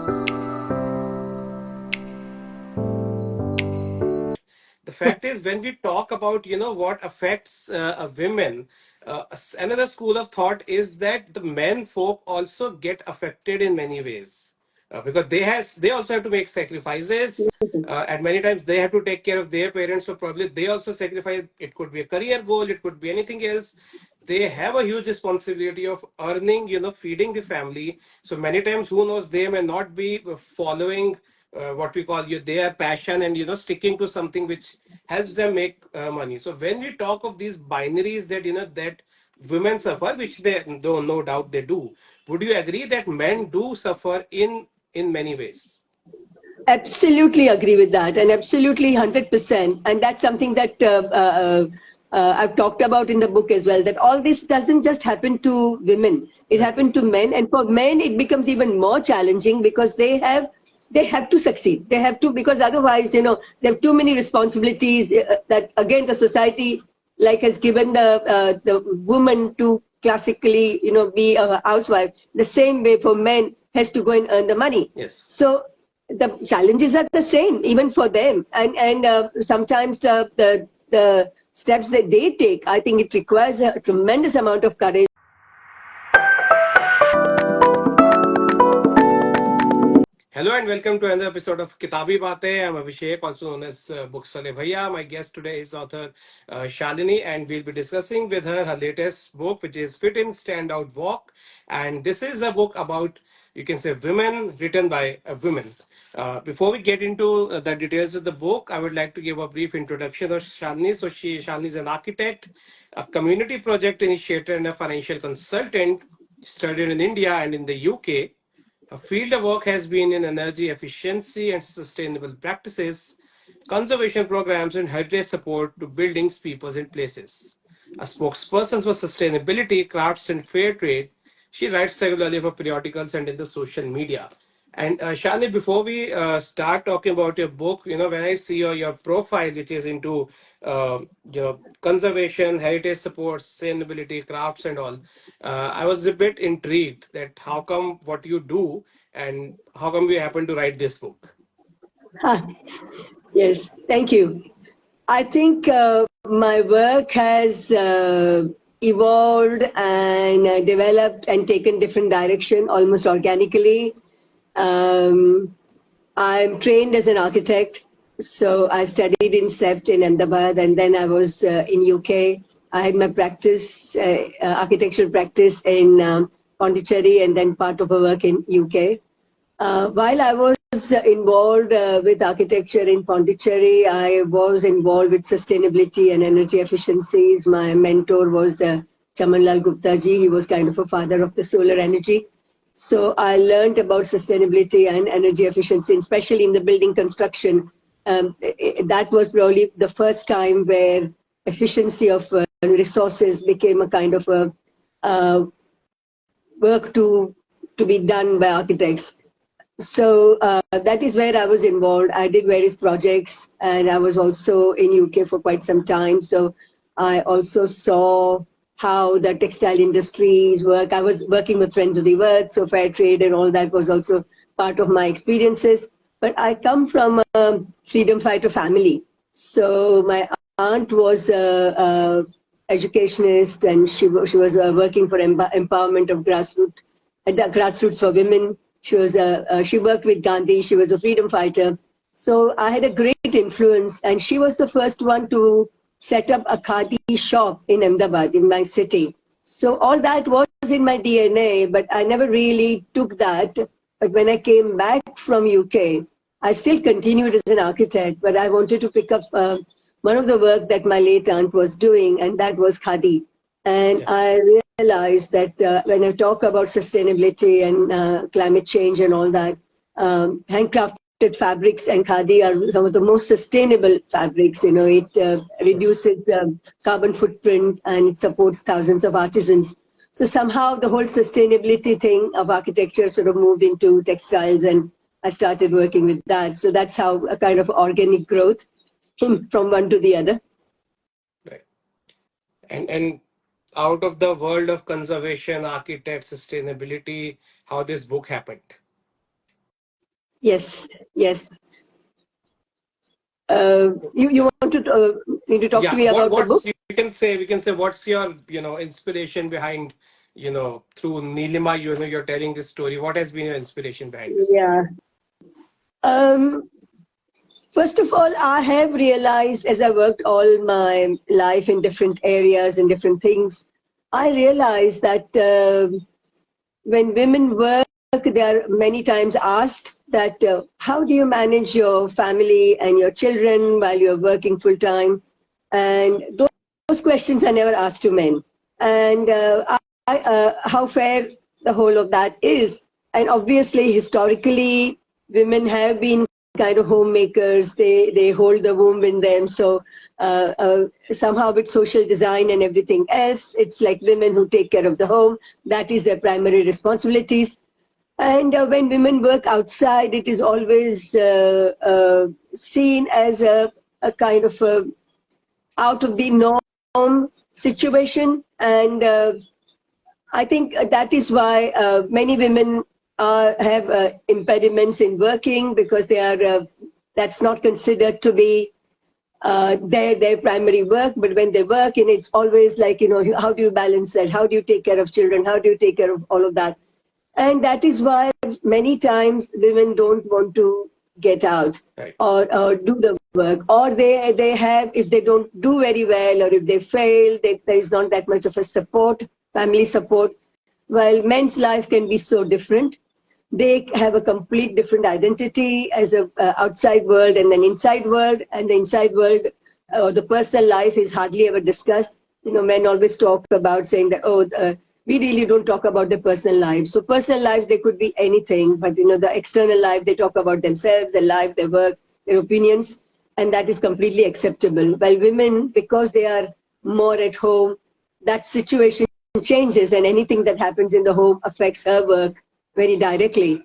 The fact is, when we talk about what affects a women, another school of thought is that the men folk also get affected in many ways, because they also have to make sacrifices, and many times they have to take care of their parents, so probably they also sacrifice. It could be a career goal, it could be anything else. They have a huge responsibility of earning, feeding the family. So many times, who knows, they may not be following what we call their passion, and sticking to something which helps them make money. So when we talk of these binaries that that women suffer, which they, though no doubt they do, would you agree that men do suffer in many ways? Absolutely agree with that, and absolutely 100%. And that's something that I've talked about in the book as well. That all this doesn't just happen to women; it Right. happened to men, and for men it becomes even more challenging because they have to succeed. They have to, because otherwise, they have too many responsibilities that again the society like has given the woman to classically be a housewife. The same way for men has to go and earn the money. Yes. So the challenges are the same even for them, and sometimes the steps that they take, I think it requires a tremendous amount of courage. Hello and welcome to another episode of Kitaabi Baatein. I'm Abhishek, also known as Bookswale Bhaiya. My guest today is author Shailini, and we'll be discussing with her latest book, which is Fit In, Stand Out, Walk. And this is a book about, you can say, women, written by a woman. Before we get into the details of the book, I would like to give a brief introduction of Shailini. So Shailini is an architect, a community project initiator, and a financial consultant. Studied in India and in the UK. Her field of work has been in energy efficiency and sustainable practices, conservation programs, and heritage support to buildings, peoples, and places. A spokesperson for sustainability, crafts, and fair trade, she writes regularly for periodicals and in the social media. And Shani, before we start talking about your book, when I see your profile, which is into conservation, heritage support, sustainability, crafts, and all, I was a bit intrigued that how come what you do and how come you happen to write this book. Yes, thank you. I think my work has evolved and developed and taken different direction almost organically. Um, I'm trained as an architect, so I studied in CEPT in Ahmedabad, and then I was in UK. I had my practice, architectural practice in Pondicherry, and then part of a work in UK. While I was involved with architecture in Pondicherry, I was involved with sustainability and energy efficiencies. My mentor was Chamanlal Gupta ji. He was kind of a father of the solar energy. So I learned about sustainability and energy efficiency, especially in the building construction. That was probably the first time where efficiency of resources became a kind of a work to be done by architects. So that is where I was involved. I did various projects, and I was also in UK for quite some time. So I also saw how the textile industries work. I was working with Friends of the Earth, so fair trade and all that was also part of my experiences. But I come from a freedom fighter family. So my aunt was a educationist, and she was working for empowerment of grassroots for women. She worked with Gandhi. She was a freedom fighter. So I had a great influence, and she was the first one to set up a khadi shop in Ahmedabad, in my city. So all that was in my DNA, but I never really took that. But when I came back from UK, I still continued as an architect, but I wanted to pick up one of the work that my late aunt was doing, and that was khadi. And Yeah. I realized that when I talk about sustainability and climate change and all that, handcrafted fabrics and khadi are some of the most sustainable fabrics. It Yes. reduces carbon footprint and it supports thousands of artisans. So somehow the whole sustainability thing of architecture sort of moved into textiles, and I started working with that. So that's how a kind of organic growth from one to the other. Right. And out of the world of conservation, architect, sustainability, how this book happened. Yes, yes. You Yeah. want to me to talk to Yeah. me about the book? What's, we can say what's your, inspiration behind, through Nilima, you're telling this story. What has been your inspiration behind this? Yeah. Um, First of all, I have realized as I worked all my life in different areas and different things, I realized that when women work, they are many times asked that how do you manage your family and your children while you're working full time? And those questions are never asked to men. And how fair the whole of that is. And obviously, historically, women have been kind of homemakers. They hold the womb in them. So somehow with social design and everything else, it's like women who take care of the home. That is their primary responsibilities. And when women work outside, it is always seen as a kind of a out of the norm situation. And I think that is why many women have impediments in working because they are that's not considered to be their primary work. But when they work, and it's always like, how do you balance that? How do you take care of children? How do you take care of all of that? And that is why many times women don't want to get out Right. or do the work, or they have, if they don't do very well or if they fail, there is not that much of a support, family support. While men's life can be so different, they have a complete different identity as a outside world and an inside world. And the inside world, the personal life is hardly ever discussed. Men always talk about saying that, we really don't talk about their personal lives. So personal lives, they could be anything, but the external life, they talk about themselves, their life, their work, their opinions, and that is completely acceptable. While women, because they are more at home, that situation changes, and anything that happens in the home affects her work very directly.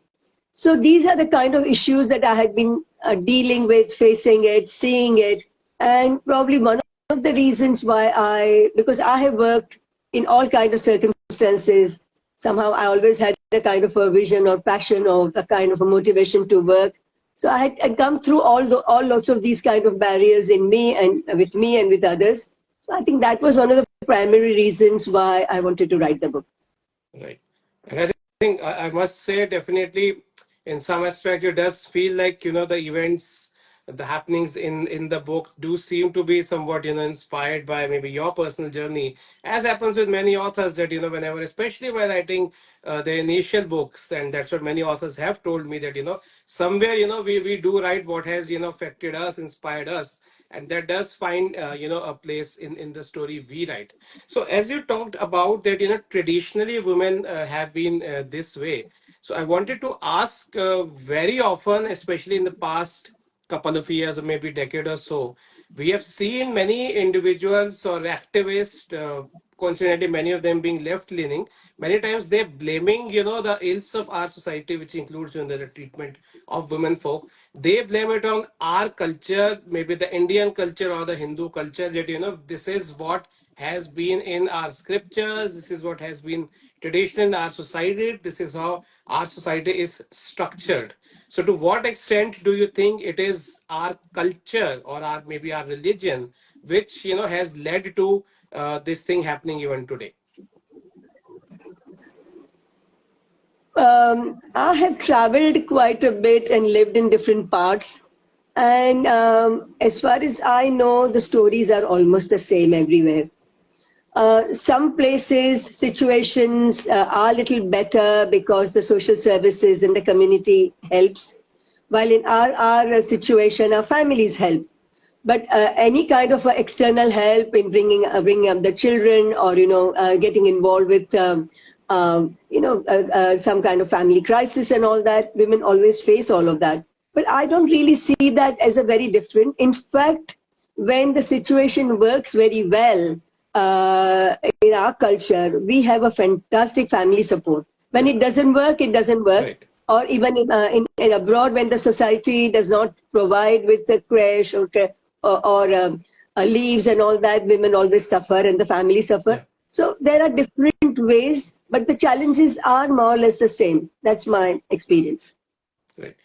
So these are the kind of issues that I had been dealing with, facing it, seeing it, and probably one of the reasons why because I have worked in all kinds of circumstances, somehow I always had a kind of a vision or passion or a kind of a motivation to work. So I'd come through all lots of these kind of barriers in me and with others. So I think that was one of the primary reasons why I wanted to write the book. Right. And I think I must say, definitely, in some aspect, it does feel like, the events, the happenings in the book do seem to be somewhat, inspired by maybe your personal journey, as happens with many authors that, whenever, especially by writing the initial books, and that's what many authors have told me that, somewhere, we do write what has, affected us, inspired us, and that does find, a place in the story we write. So as you talked about that, traditionally women have been this way. So I wanted to ask, very often, especially in the past couple of years or maybe decade or so, we have seen many individuals or activists, coincidentally many of them being left leaning, many times they're blaming, the ills of our society, which includes, the treatment of women folk. They blame it on our culture, maybe the Indian culture or the Hindu culture, that, this is what has been in our scriptures, this is what has been traditional in our society, this is how our society is structured. So to what extent do you think it is our culture or our, maybe our religion, which, has led to this thing happening even today? I have traveled quite a bit and lived in different parts. And as far as I know, the stories are almost the same everywhere. Some places, situations are a little better because the social services and the community helps. While in our situation, our families help. But any kind of external help in bringing up the children, or getting involved with some kind of family crisis and all that, women always face all of that. But I don't really see that as a very different. In fact, when the situation works very well in our culture, we have a fantastic family support. When it doesn't work, it doesn't work. Right. Or even in abroad, when the society does not provide with the creche or leaves and all that, women always suffer and the family suffer. Yeah. So there are different ways, but the challenges are more or less the same. That's my experience. Right.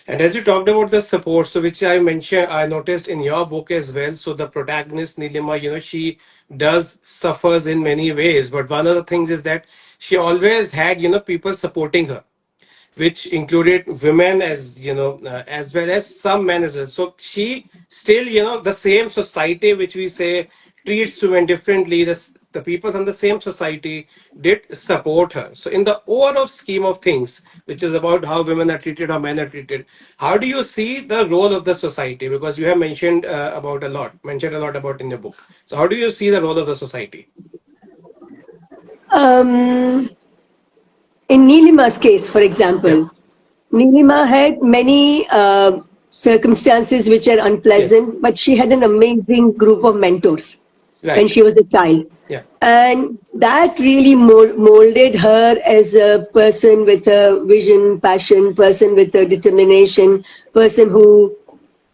And as you talked about the support, so which I mentioned, I noticed in your book as well. So the protagonist Nilima, she does suffers in many ways, but one of the things is that she always had, people supporting her, which included women as well as some men as well. So she still, the same society which we say treats women differently, the people from the same society did support her. So in the overall scheme of things, which is about how women are treated, how men are treated, how do you see the role of the society? Because you have mentioned a lot about in your book. So how do you see the role of the society? Um, in Nilima's case, for Yeah. example, Nilima had many circumstances which are Yes. unpleasant, but she had an amazing group of mentors when Right. she was a child. Yeah. And that really molded her as a person with a vision, passion, person with a determination, person who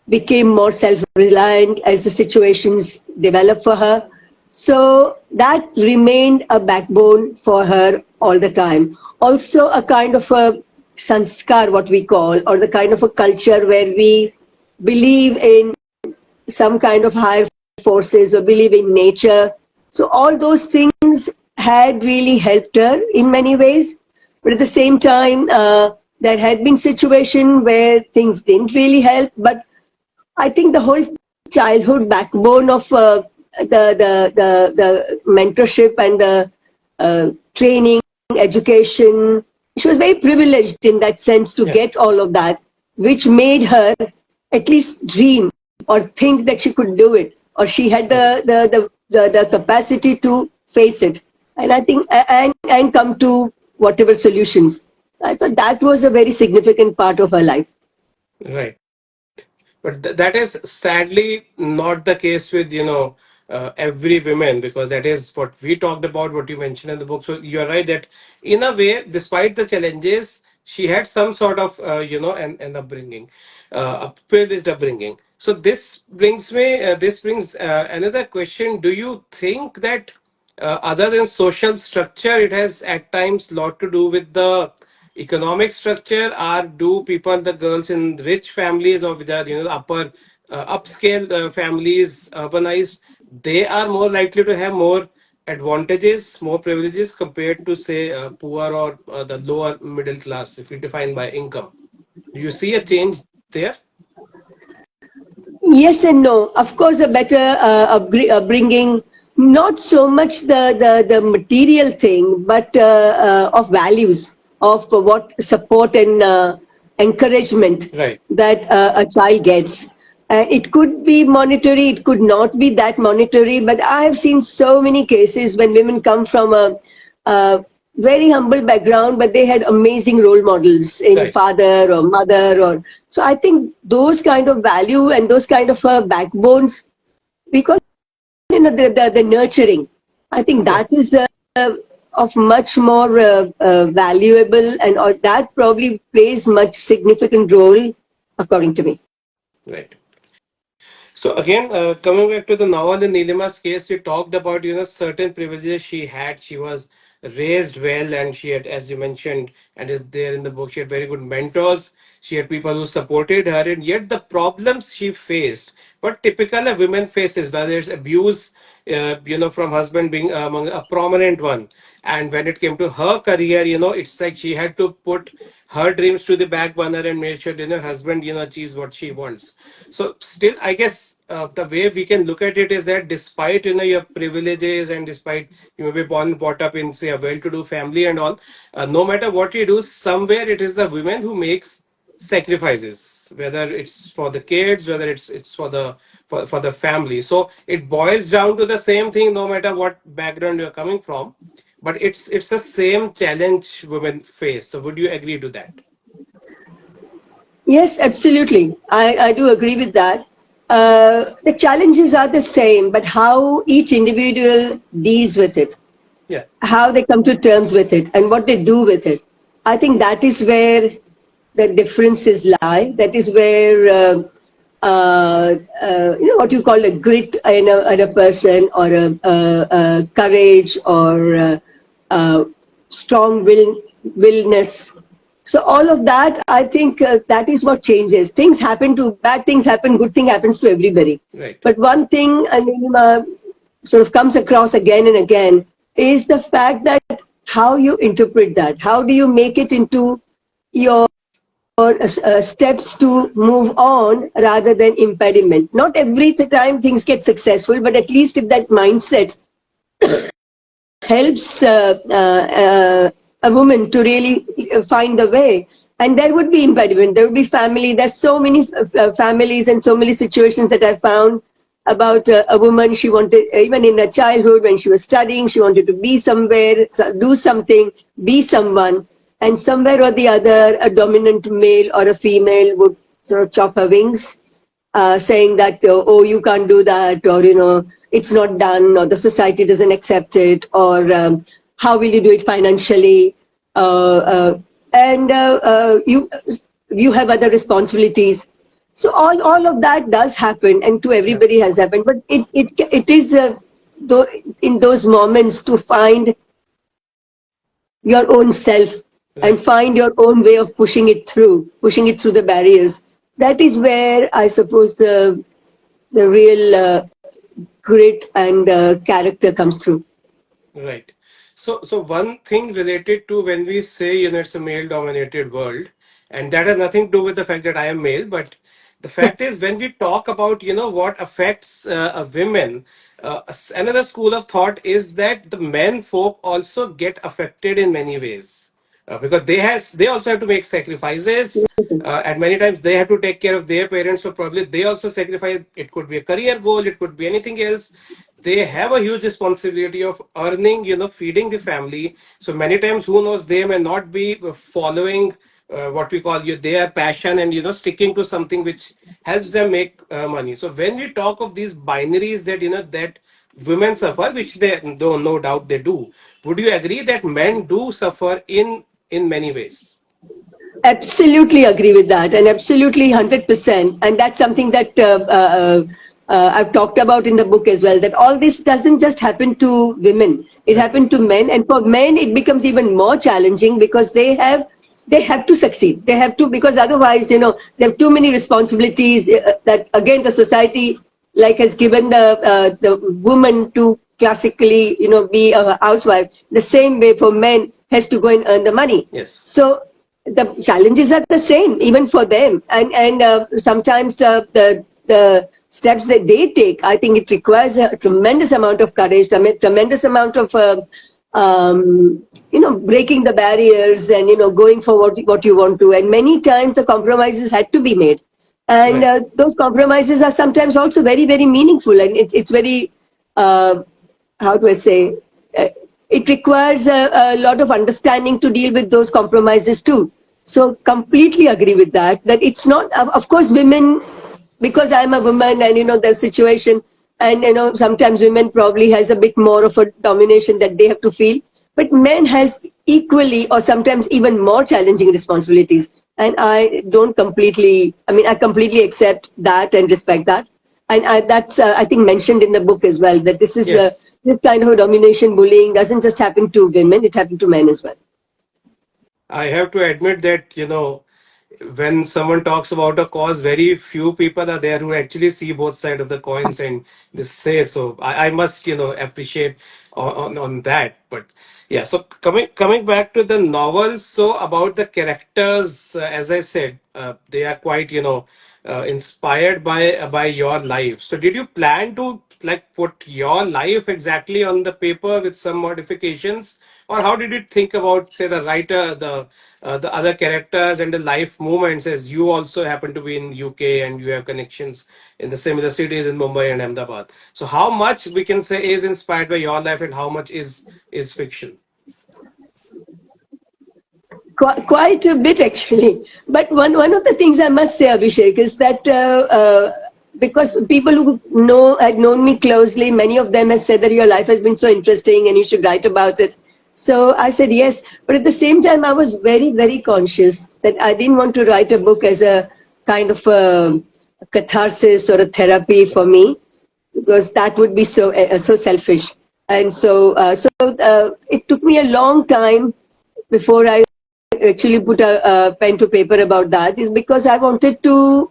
became more self reliant as the situations developed for her. So that remained a backbone for her all the time. Also, a kind of a sanskar, what we call, or the kind of a culture where we believe in some kind of higher forces or believe in nature. So, all those things had really helped her in many ways. But at the same time, there had been situations where things didn't really help. But I think the whole childhood backbone of the mentorship and the training, education, she was very privileged in that sense to Yeah. get all of that, which made her at least dream or think that she could do it, or she had Right. the capacity to face it, and I think and come to whatever solutions. I thought that was a very significant part of her life. Right. But that is sadly not the case with, every woman, because that is what we talked about, what you mentioned in the book. So you're right that in a way, despite the challenges, she had some sort of, an upbringing, a privileged upbringing. So this brings another question. Do you think that other than social structure, it has at times lot to do with the economic structure? Or do people, the girls in rich families or with the upper upscale families, urbanized, they are more likely to have more advantages, more privileges compared to say poor or the lower middle class, if we define by income? Do you see a change there? Yes and no. Of course, a better upbringing, not so much the material thing, but of values, of what support and encouragement Right. that a child gets. It could be monetary, it could not be that monetary, but I have seen so many cases when women come from a very humble background, but they had amazing role models in Right. father or mother. Or so I think those kind of value and those kind of backbones, we call the nurturing. I think Yeah. that is of much more valuable, and or that probably plays much significant role, according to me. Right. So again, coming back to the novel in Nilima's case, you talked about certain privileges she had. She was raised well, and she had, as you mentioned, and is there in the book, she had very good mentors. She had people who supported her, and yet the problems she faced, what typical a woman faces, whether it's abuse, from husband being among a prominent one, and when it came to her career, it's like she had to put her dreams to the back burner and make sure her husband achieves what she wants. So still, I guess the way we can look at it is that despite your privileges, and despite you may be born brought up in say a well-to-do family and all, no matter what you do, somewhere it is the women who makes sacrifices, whether it's for the kids, whether it's for the family. So it boils down to the same thing, no matter what background you're coming from, but it's the same challenge women face. So would you agree to that? Yes, absolutely. I do agree with that. The challenges are the same, but how each individual deals with it, Yeah. how they come to terms with it, and what they do with it. I think that is where the differences lie. That is where what you call a grit in a person, or a courage, or strong willness. So all of that, I think that is what changes. Things happen to bad things happen, good thing happens to everybody. Right. But one thing, I mean, sort of comes across again and again is the fact that how you interpret that. How do you make it into your steps to move on rather than impediment? Not every time things get successful, but at least if that mindset helps a woman to really find the way. And there would be impediment. There would be family. There's so many families and so many situations that I found about a woman. She wanted, even in her childhood, when she was studying, she wanted to be somewhere, do something, be someone. And somewhere or the other, a dominant male or a female would sort of chop her wings, saying that, oh, you can't do that, or, it's not done, or the society doesn't accept it, or how will you do it financially? And you have other responsibilities. So all of that does happen, and to Yeah. everybody has happened. But it is in those moments to find your own self and Right. find your own way of pushing it through the barriers. That is where I suppose the real grit and character comes through. Right. So one thing related to when we say, it's a male-dominated world, and that has nothing to do with the fact that I am male, but the fact is when we talk about, what affects a women, another school of thought is that the men folk also get affected in many ways. Because they also have to make sacrifices, and many times they have to take care of their parents, so probably they also sacrifice. It could be a career goal, it could be anything else. They have a huge responsibility of earning, feeding the family. So many times, who knows, they may not be following what we call their passion, and sticking to something which helps them make money. So when we talk of these binaries that that women suffer, which they, though no doubt they do, would you agree that men do suffer in many ways? Absolutely agree with that, and absolutely 100%. And that's something that I've talked about in the book as well. That all this doesn't just happen to women; it Right. happened to men, and for men it becomes even more challenging because they have to succeed. They have to, because otherwise, they have too many responsibilities that again the society like has given the woman to classically be a housewife. The same way for men has to go and earn the money. Yes. So the challenges are the same even for them, and sometimes the steps that they take, I think it requires a tremendous amount of courage, a tremendous amount of breaking the barriers and going for what you want to. And many times the compromises had to be made, and Right. those compromises are sometimes also very, very meaningful, and it's very uh, how do I say, uh, it requires a lot of understanding to deal with those compromises too. So completely agree with that. That it's not, of course, women, because I'm a woman, and the situation, and sometimes women probably has a bit more of a domination that they have to feel, but men has equally or sometimes even more challenging responsibilities. And I don't completely, I mean, I completely accept that and respect that. And that's, I think, mentioned in the book as well, that Yes. this kind of domination, bullying doesn't just happen to women, it happened to men as well. I have to admit that, when someone talks about a cause, very few people are there who actually see both sides of the coins and they say so. I must, appreciate on that. But yeah, so coming back to the novels, so about the characters, as I said, they are quite, inspired by your life. So did you plan to like put your life exactly on the paper with some modifications, or how did you think about, say, the writer, the other characters and the life moments, as you also happen to be in UK and you have connections in the similar cities in Mumbai and Ahmedabad. So how much we can say is inspired by your life and how much is fiction? Quite a bit, actually. But one of the things I must say, Abhishek, is that because people who had known me closely, many of them have said that your life has been so interesting and you should write about it. So I said yes, but at the same time, I was very, very conscious that I didn't want to write a book as a kind of a catharsis or a therapy for me, because that would be so selfish. And so it took me a long time before I actually put a pen to paper about that is because I wanted to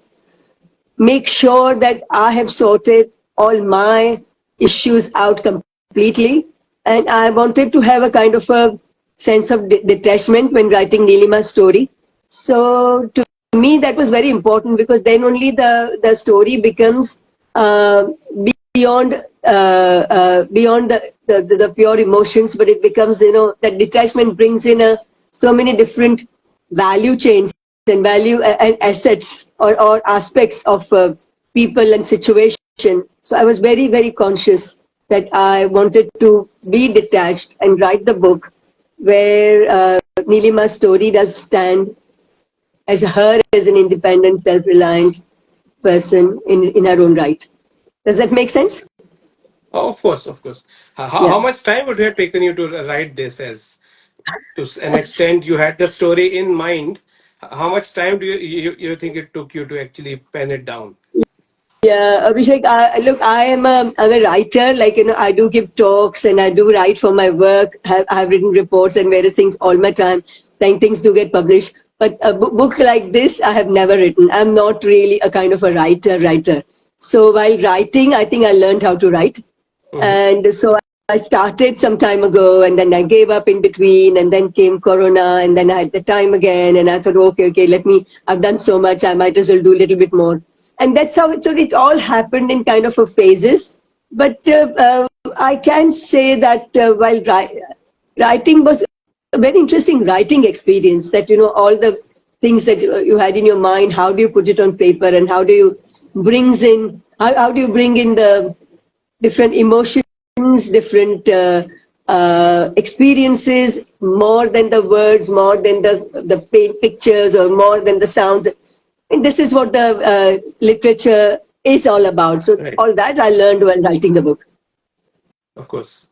make sure that I have sorted all my issues out completely. And I wanted to have a kind of a sense of detachment when writing Nilima's story. So to me, that was very important because then only the story becomes beyond beyond the pure emotions, but it becomes, that detachment brings in so many different value chains and value and assets or aspects of people and situation. So I was very, very conscious that I wanted to be detached and write the book where Nilima's story does stand as her as an independent, self-reliant person in her own right. Does that make sense? Oh, of course, of course. How Yeah. much time would it have taken you to write this? As to an extent, you had the story in mind. How much time do you think it took you to actually pen it down? Yeah, Abhishek, look, I'm a writer. Like, I do give talks and I do write for my work. I've written reports and various things all my time. Then things do get published. But a book like this, I have never written. I'm not really a kind of a writer. So while writing, I think I learned how to write. Hmm. And so I started some time ago and then I gave up in between and then came Corona and then I had the time again and I thought, okay, I've done so much, I might as well do a little bit more. And that's how it all happened in kind of a phases. But I can say that while writing was a very interesting writing experience that, all the things that you had in your mind, how do you put it on paper and how do you bring in the different emotions, different experiences, more than the words, more than the paint pictures, or more than the sounds. And this is what the literature is all about. So Right, all that I learned while writing the book. of course.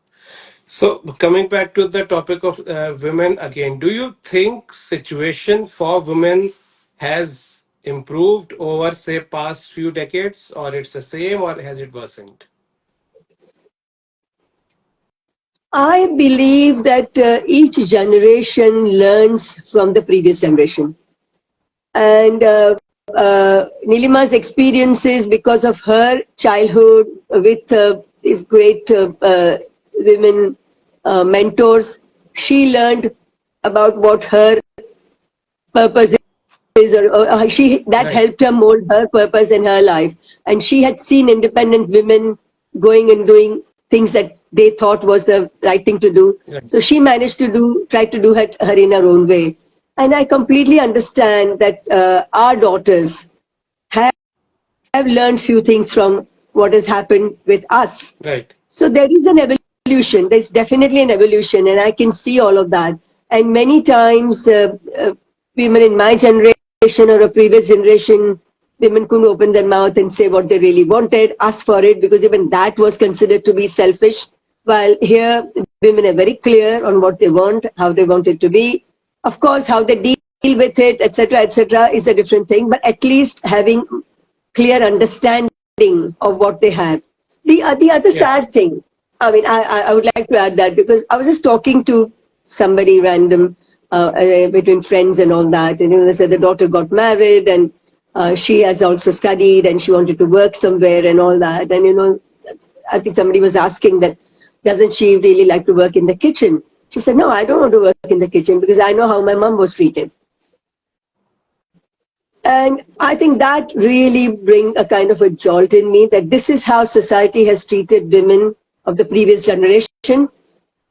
So coming back to the topic of women again, do you think situation for women has improved over say past few decades, or it's the same, or has it worsened? I believe that each generation learns from the previous generation. And Nilima's experiences because of her childhood with these great women mentors, she learned about what her purpose is, or she that Right, helped her mold her purpose in her life. And she had seen independent women going and doing things that they thought was the right thing to do. right, So she managed to try to do her in her own way. And I completely understand that our daughters have learned few things from what has happened with us. right, So there is an evolution. There's definitely an evolution, and I can see all of that. And many times, women in my generation or a previous generation, women couldn't open their mouth and say what they really wanted, ask for it, because even that was considered to be selfish. While here, women are very clear on what they want, how they want it to be. Of course, how they deal with it, etc., is a different thing. But at least having clear understanding of what they have. The other yeah, sad thing, I mean, I would like to add that because I was just talking to somebody random between friends and all that, and they said the daughter got married and she has also studied and she wanted to work somewhere and all that, and I think somebody was asking that doesn't she really like to work in the kitchen? She said, no, I don't want to work in the kitchen because I know how my mom was treated. And I think that really brings a kind of a jolt in me that this is how society has treated women of the previous generation,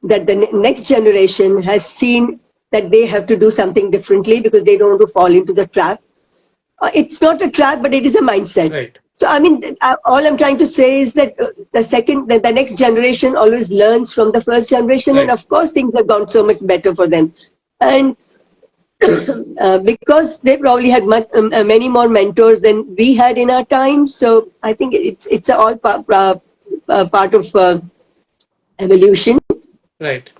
that the next generation has seen that they have to do something differently because they don't want to fall into the trap. It's not a trap, but it is a mindset. right, So, I mean, all I'm trying to say is that the next generation always learns from the first generation, and right. of course, things have gone so much better for them. And because they probably had many more mentors than we had in our time. So I think it's all part of evolution. Right.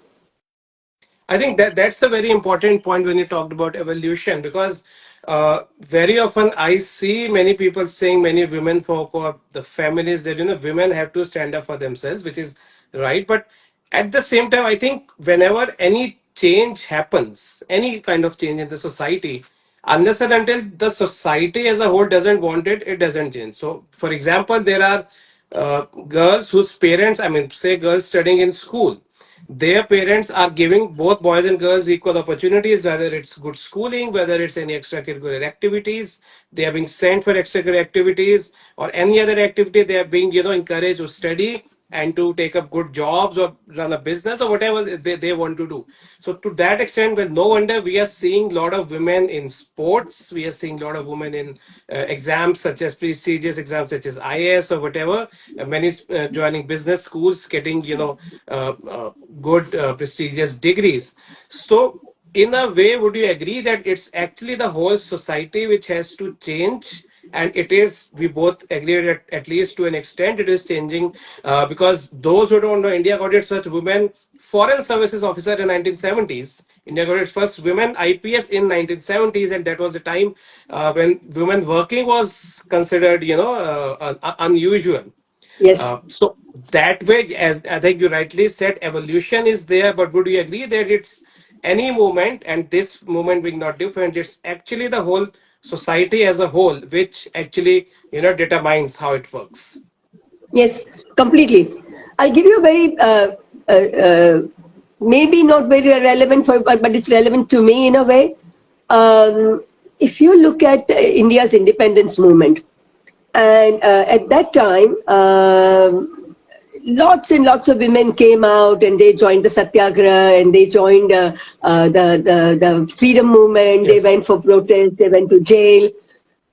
I think that that's a very important point when you talked about evolution, because very often I see many people saying, many women folk or the feminists, that women have to stand up for themselves, which is right. But at the same time, I think whenever any change happens, any kind of change in the society, unless and until the society as a whole doesn't want it, it doesn't change. So, for example, there are girls whose parents, I mean, say girls studying in school, their parents are giving both boys and girls equal opportunities, whether it's good schooling, whether it's any extracurricular activities. They are being sent for extracurricular activities or any other activity. They are being, encouraged to study and to take up good jobs or run a business or whatever they want to do. So to that extent, well, no wonder we are seeing a lot of women in sports. We are seeing a lot of women in exams such as prestigious exams such as IAS or whatever. Many joining business schools, getting good prestigious degrees. So in a way, would you agree that it's actually the whole society which has to change? And it is, we both agree that at least to an extent it is changing, because those who don't know, India got its first women foreign services officer in 1970s. India got its first women IPS in 1970s, and that was the time when women working was considered, unusual. Yes. So that way, as I think you rightly said, evolution is there. But would you agree that it's any movement, and this movement being not different, it's actually the whole society as a whole which actually determines how it works? Yes, completely. I'll give you a very uh, uh, maybe not very relevant for, but it's relevant to me in a way. If you look at India's independence movement, and at that time, lots and lots of women came out and they joined the satyagraha and they joined the freedom movement. They Yes. went for protest. They went to jail,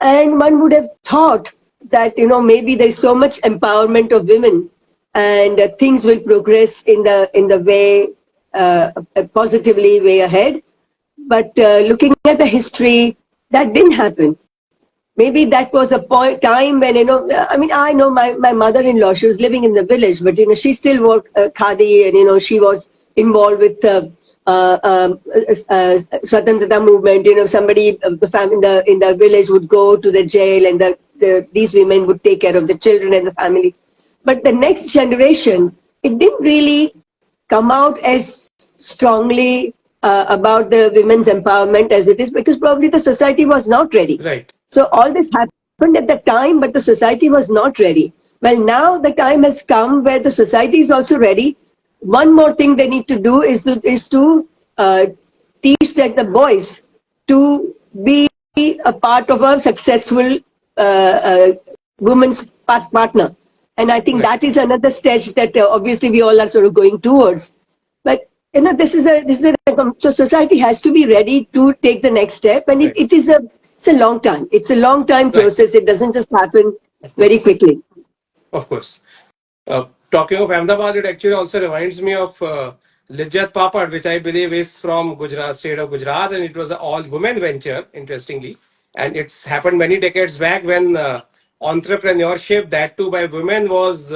and one would have thought that maybe there's so much empowerment of women, and things will progress in the way positively way ahead. But looking at the history, that didn't happen. Maybe that was a point time when I mean, I know my mother-in-law, she was living in the village, but she still wore khadi, and she was involved with Swatantrata movement. Somebody the family in the village would go to the jail, and these women would take care of the children and the family. But the next generation, it didn't really come out as strongly about the women's empowerment as it is, because probably the society was not ready. Right. So all this happened at the time, but the society was not ready. Well, now the time has come where the society is also ready. One more thing they need to do is to teach that the boys to be a part of a successful woman's past partner. And I think Right. that is another stage that obviously we all are sort of going towards. But this is a so society has to be ready to take the next step, and Right. it's a long time. It's a long time Right. process. It doesn't just happen Of very course. quickly. Of course. Talking of Ahmedabad, it actually also reminds me of Lijjat Papad, which I believe is from Gujarat, state of Gujarat, and it was an all-women venture, interestingly. And it's happened many decades back when entrepreneurship, that too by women, was,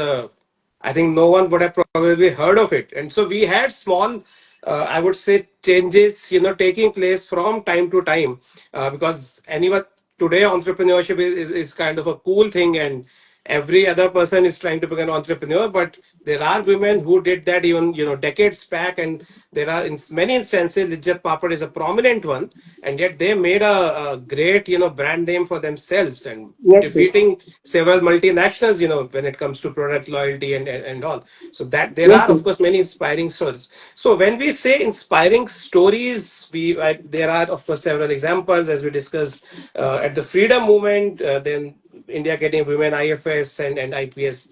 I think no one would have probably heard of it. And so we had small, I would say, changes, taking place from time to time, because anyone today entrepreneurship is kind of a cool thing, and every other person is trying to become an entrepreneur. But there are women who did that even decades back, and there are in many instances Lijjat Papad is a prominent one, and yet they made a great brand name for themselves, and Yes, yes, defeating several multinationals when it comes to product loyalty and all. So that there yes, are yes. of course many inspiring stories. So when we say inspiring stories, there are of course several examples, as we discussed at the freedom movement, then India getting women IFS and IPS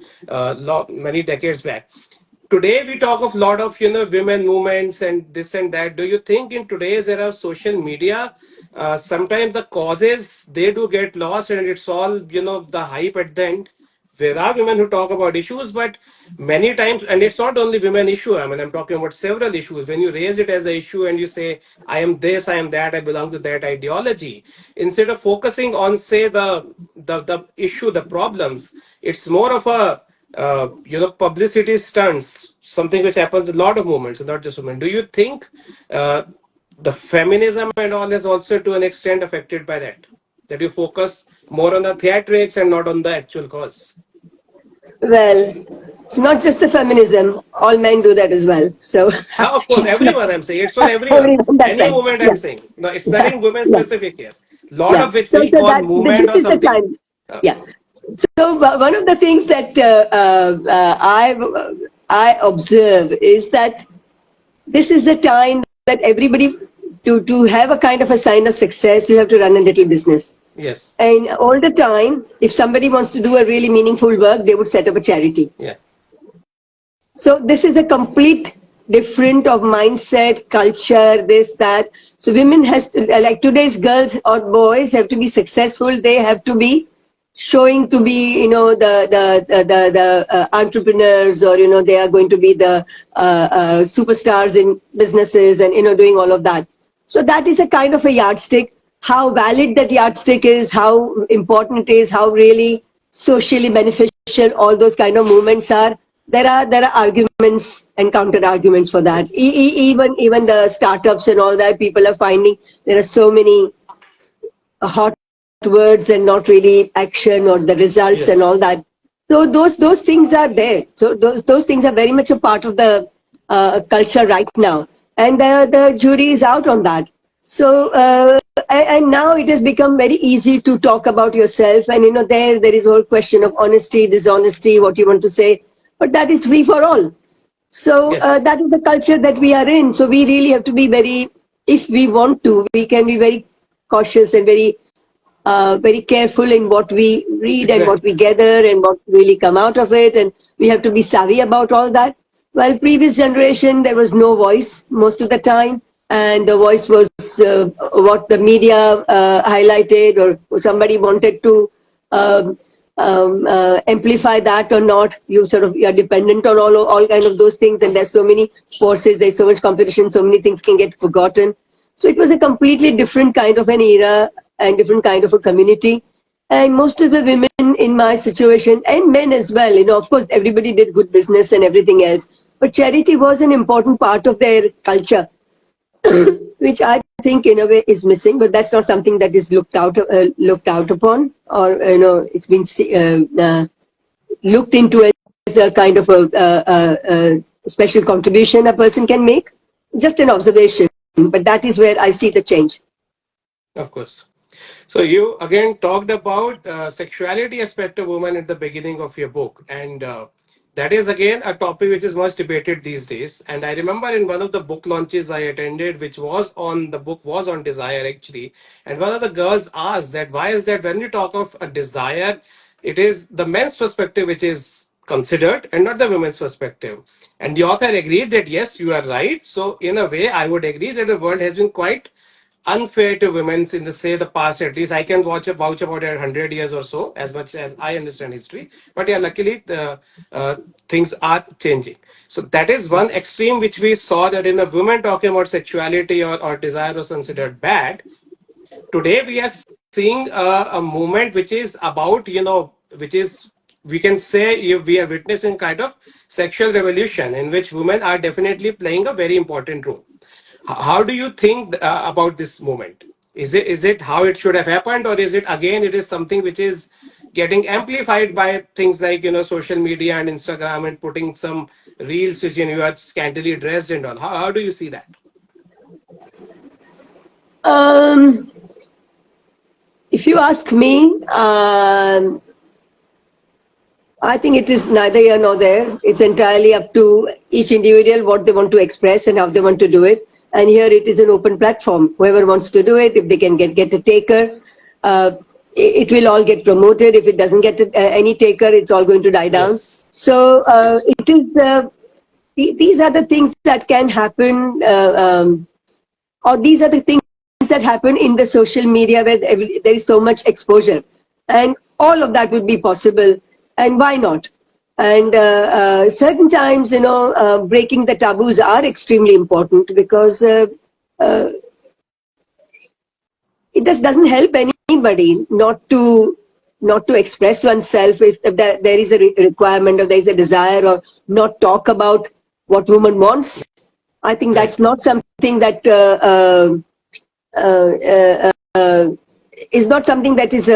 many decades back. Today we talk of lot of women movements and this and that. Do you think in today's era of social media, sometimes the causes they do get lost, and it's all the hype at the end? There are women who talk about issues, but many times, and it's not only women issue. I mean, I'm talking about several issues. When you raise it as an issue and you say, I am this, I am that, I belong to that ideology, instead of focusing on, say, the issue, the problems, it's more of a publicity stunts, something which happens in a lot of movements, not just women. Do you think uh, the feminism and all is also to an extent affected by that? That you focus more on the theatrics and not on the actual cause? Well, It's not just the feminism. All men do that as well. So Of course, it's not everyone I'm saying. It's for everyone. everyone. That's Any right. movement Yeah, I'm saying. No, it's yeah, nothing women yeah, specific here. Lot yeah. of which So we so call that movement this or is the something. time. Uh, Yeah. So one of the things that I observe is that this is a time that everybody to have a kind of a sign of success, you have to run a little business. yes. And all the time, if somebody wants to do a really meaningful work, they would set up a charity. Yeah. So this is a complete different of mindset, culture, this, that. So women has to, like today's girls or boys have to be successful. They have to be showing to be, the entrepreneurs, or, they are going to be the superstars in businesses and, doing all of that. So that is a kind of a yardstick. How valid that yardstick is, how important it is, how really socially beneficial all those kind of movements are. There are arguments and counter arguments for that. Yes. Even the startups and all that, people are finding there are so many hot words and not really action or the results and all Yes. that. So those things are there. So those things are very much a part of the culture right now, and the jury is out on that. So and now it has become very easy to talk about yourself, and there is a whole question of honesty, dishonesty, what you want to say, but that is free for all. So Yes. that is the culture that we are in. So we really have to be very, if we want to, we can be very cautious and very careful in what we read and what we Exactly. gather and what really come out of it, and we have to be savvy about all that. While previous generation, there was no voice most of the time, and the voice was what the media highlighted, or somebody wanted to um, amplify that or not. You are dependent on all kind of those things, and there's so many forces, there's so much competition, so many things can get forgotten. So it was a completely different kind of an era and different kind of a community. And most of the women in my situation, and men as well, of course, everybody did good business and everything else. But charity was an important part of their culture, which I think in a way is missing. But that's not something that is looked out upon, or it's been looked into as a kind of a special contribution a person can make. Just an observation, but that is where I see the change. Of course. So you again talked about sexuality aspect of women at the beginning of your book, and that is again a topic which is much debated these days. And I remember in one of the book launches I attended, which was on the book was on desire actually, and one of the girls asked that why is that when you talk of a desire, it is the men's perspective which is considered and not the women's perspective. And the author agreed that yes, you are right. So in a way, I would agree that the world has been quite unfair to women in the say the past. At least I can watch a vouch about it 100 years or so, as much as I understand history. But yeah, luckily the things are changing. So that is one extreme which we saw, that in a woman talking about sexuality or desire was considered bad. Today we are seeing a movement which is about, which is, we can say, we are witnessing kind of sexual revolution in which women are definitely playing a very important role. How do you think about this movement? Is it how it should have happened, or is it again it is something which is getting amplified by things like social media and Instagram and putting some reels which you are scantily dressed and all? How do you see that? Um, if you ask me, I think it is neither here nor there. It's entirely up to each individual what they want to express and how they want to do it. And here it is an open platform. Whoever wants to do it, if they can get a taker, uh, it will all get promoted. If it doesn't get any taker, it's all going to die down. Yes. So Yes. it is. These are the things that can happen, or these are the things that happen in the social media where there is so much exposure, and all of that would be possible, and why not? And certain times, breaking the taboos are extremely important, because uh, it just doesn't help anybody not to express oneself if there is a requirement, or there is a desire, or not talk about what woman wants. I think that's Right. not something that uh, uh, is not something that is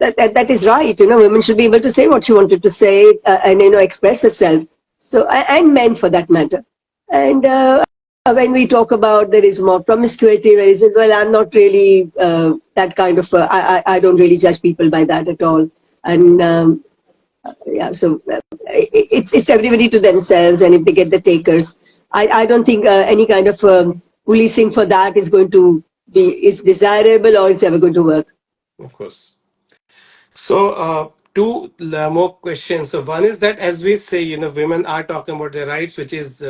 that is right. Women should be able to say what she wanted to say, and express herself. So and men for that matter. And when we talk about there is more promiscuity, where he says, well, I'm not really that kind of. I don't really judge people by that at all. And yeah, so it's everybody to themselves, and if they get the takers, I don't think any kind of policing for that is going to be is desirable or it's ever going to work. Of course. So, two more questions. So, one is that as we say, women are talking about their rights, which is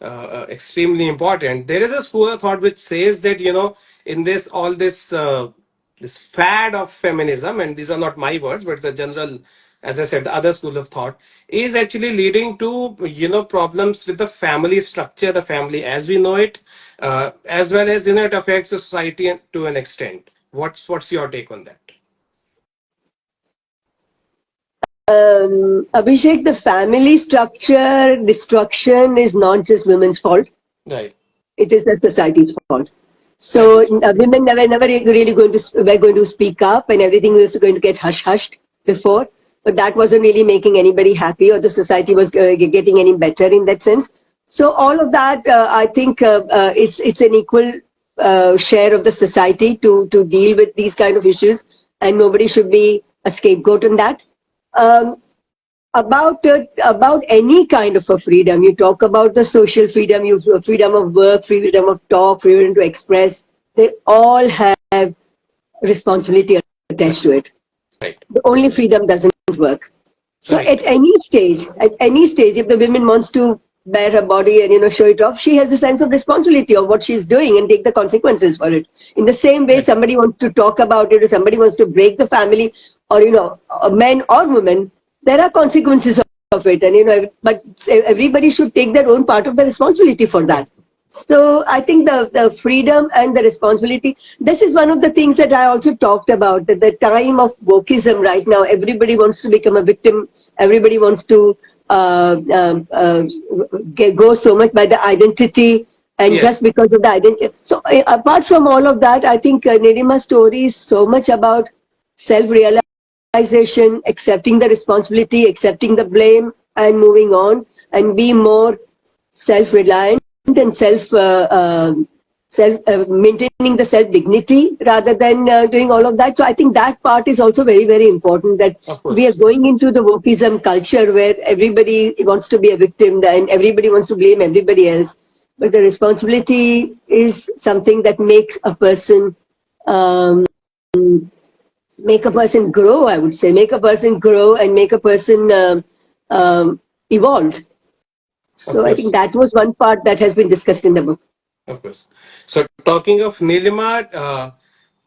extremely important. There is a school of thought which says that, in this, all this, this fad of feminism, and these are not my words, but it's a general, as I said, the other school of thought, is actually leading to, problems with the family structure, the family as we know it, as well as, it affects the society to an extent. What's your take on that? Abhishek, the family structure destruction is not just women's fault. Right. It is the society's fault. That So is so. women never really were going to speak up, and everything was going to get hushed before. But that wasn't really making anybody happy, or the society was getting any better in that sense. So all of that, I think, it's an equal share of the society to deal with these kind of issues, and nobody should be a scapegoat in that. Um, about any kind of a freedom. You talk about the social freedom, freedom of work, freedom of talk, freedom to express. They all have responsibility attached to it. Right. The only freedom doesn't work. So Right. at any stage, if the woman wants to bare her body and show it off, she has a sense of responsibility of what she's doing and take the consequences for it. In the same way, Right. somebody wants to talk about it, or somebody wants to break the family, or men or women, there are consequences of it, and but everybody should take their own part of the responsibility for Right. that. So I think the freedom and the responsibility, this is one of the things that I also talked about, that the time of wokeism right now, everybody wants to become a victim. Everybody wants to go so much by the identity, and just Yes. because of the identity. So apart from all of that, I think Nirima's story is so much about self-realization, accepting the responsibility, accepting the blame, and moving on, and be more self-reliant and maintaining the self dignity rather than doing all of that. So I think that part is also very, very important, that Of we are course. Of going course. into the wokeism culture where everybody wants to be a victim and everybody wants to blame everybody else. But the responsibility is something that makes a person um, grow. I would say make a person grow and make a person evolved. Of So I think course. that was one part that has been discussed in the book. Of course. So talking of Nilima,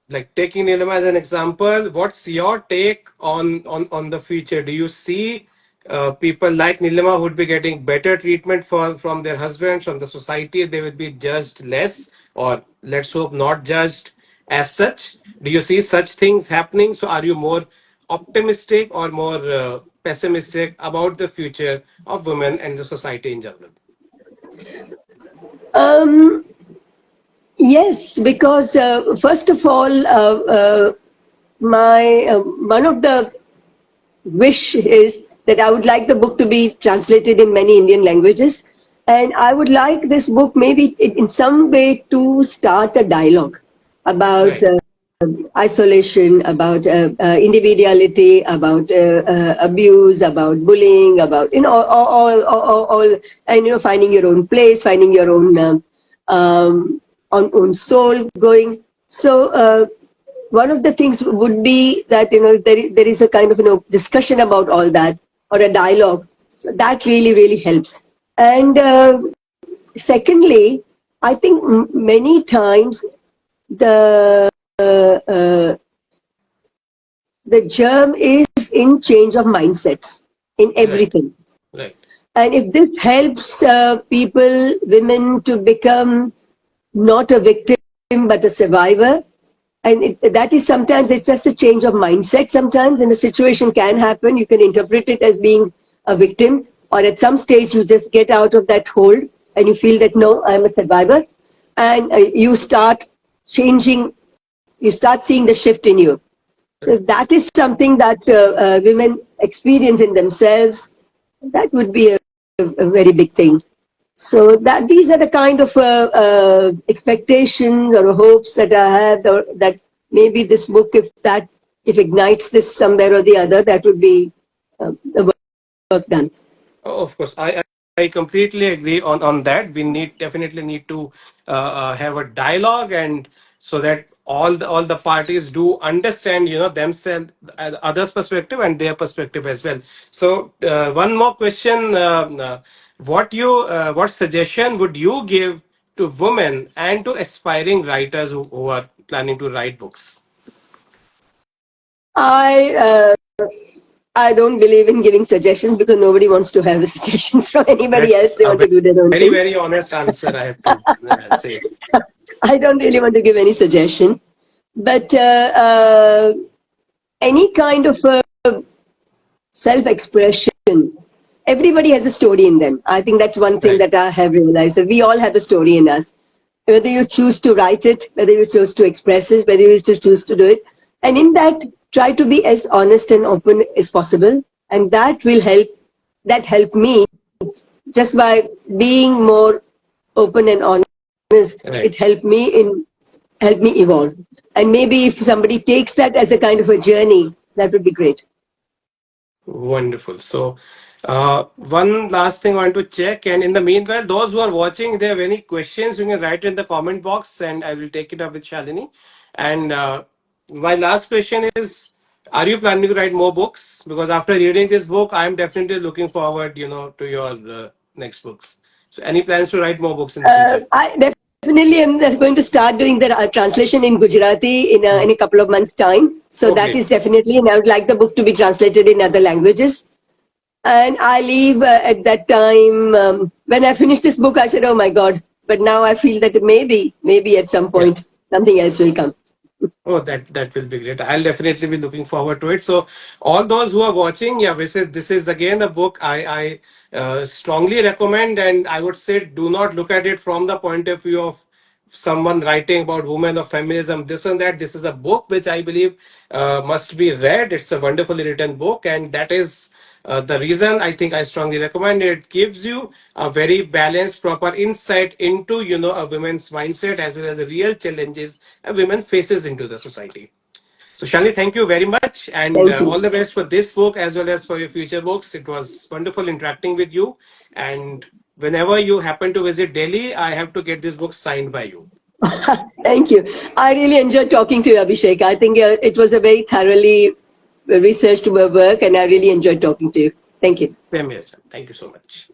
like taking Nilima as an example, what's your take on the future? Do you see people like Nilima would be getting better treatment from their husbands, from the society? They will be judged less, or let's hope not judged as such. Do you see such things happening? So are you more optimistic or more pessimistic about the future of women and the society in general? Um, yes, because first of all, my one of the wish is that I would like the book to be translated in many Indian languages, and I would like this book maybe in some way to start a dialogue about Right. isolation, about individuality, about abuse, about bullying, about all, and finding your own place, finding your own own soul going. So one of the things would be that if there is a kind of discussion about all that, or a dialogue, so that really really helps. And secondly, I think many times the uh, the germ is in change of mindsets in Right. everything. Right. And if this helps people, women, to become not a victim but a survivor, and that is sometimes it's just a change of mindset. Sometimes, and a situation can happen, you can interpret it as being a victim, or at some stage you just get out of that hold and you feel that no, I'm a survivor, and you start changing. You start seeing the shift in you. So if that is something that women experience in themselves, that would be a very big thing. So that these are the kind of expectations or hopes that I have, or that maybe this book, if ignites this somewhere or the other, that would be the work done. Oh, of course, I completely agree on that. We definitely need to have a dialogue, and so that all the parties do understand, themselves, others' perspective and their perspective as well. So, one more question: what suggestion would you give to women and to aspiring writers who are planning to write books? I I don't believe in giving suggestions because nobody wants to have suggestions from anybody else. That's They a want to do their own very, thing. very honest answer, I have to say. I don't really want to give any suggestion, but any kind of self-expression. Everybody has a story in them. I think that's one thing Right, that I have realized, that we all have a story in us. Whether you choose to write it, whether you choose to express it, whether you choose to do it, and in that, try to be as honest and open as possible, and that will help. That helped me just by being more open and honest. right. It helped me evolve. And maybe if somebody takes that as a kind of a journey, that would be great. Wonderful. So, one last thing I want to check, and in the meanwhile, those who are watching, if they have any questions, you can write in the comment box, and I will take it up with Shalini. And my last question is: are you planning to write more books? Because after reading this book, I am definitely looking forward, to your next books. So, any plans to write more books in the future? I definitely am going to start doing the translation in Gujarati in Hmm. a couple of months' time. So Oh, that is great. definitely, and I would like the book to be translated in other languages. And I leave at that time. When I finished this book, I said, "Oh my God!" But now I feel that maybe at some Yeah. point something else will come. Oh, that will be great. I'll definitely be looking forward to it. So, all those who are watching, yeah, this is again a book I strongly recommend, and I would say do not look at it from the point of view of someone writing about women or feminism, this and that. This is a book which I believe must be read. It's a wonderfully written book, and that is the reason I think I strongly recommend it. It gives you a very balanced, proper insight into a woman's mindset as well as the real challenges a woman faces into the society. So, Shani, thank you very much, and Thank you. all the best for this book as well as for your future books. It was wonderful interacting with you, and whenever you happen to visit Delhi, I have to get this book signed by you. Thank you. I really enjoyed talking to you, Abhishek. I think it was a very thoroughly researched work, and I really enjoyed talking to you. Thank you. Same here, Shani. Thank you so much.